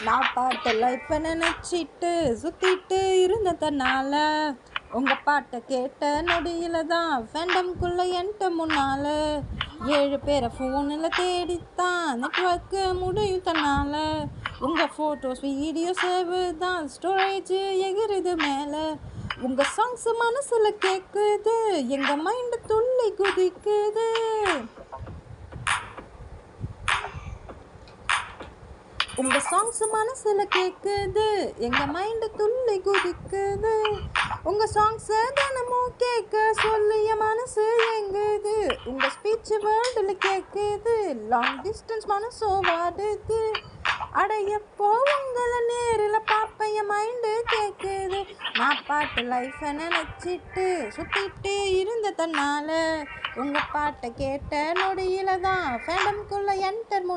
நான் பாட்டு லைஃப்பை நினைச்சிட்டு சுத்திட்டு இருந்த தன்னால உங்க பாட்டை கேட்ட நொடியில தான் ஃபேண்டம்குள்ள என்கிட்ட முன்னால 7 பேரை ஃபோனில் தேடித்தான் நெட்ஒர்க்கு முடியும் தன்னால உங்க ஃபோட்டோஸ் வீடியோ சேவ் தான் ஸ்டோரேஜ் எகிறுது மேலே உங்க சாங்ஸ் மனசுல கேட்குது எங்க மைண்ட் துள்ளி குதிக்குது. உங்க சாங்ஸ் மனசுல கேட்குது எங்க மைண்ட் துள்ளி குதிக்குது. உங்க சாங்ஸ் தினமும் கேட்க சொல்லி என் மனசு எங்குது. உங்க ஸ்பீச் வேர்டில் கேட்குது லாங் டிஸ்டன்ஸ் மனசும் வாடுது. அடையப்போ உங்களை நேரில் பார்ப்ப என் மைண்டு கேட்குது. நான் பாட்டு லைஃப்பை நினைச்சிட்டு சுத்திட்டு இருந்த தன்னால உங்க பாட்டை கேட்ட நொடியில தான் ஃபேண்டம்குள்ள என்டர்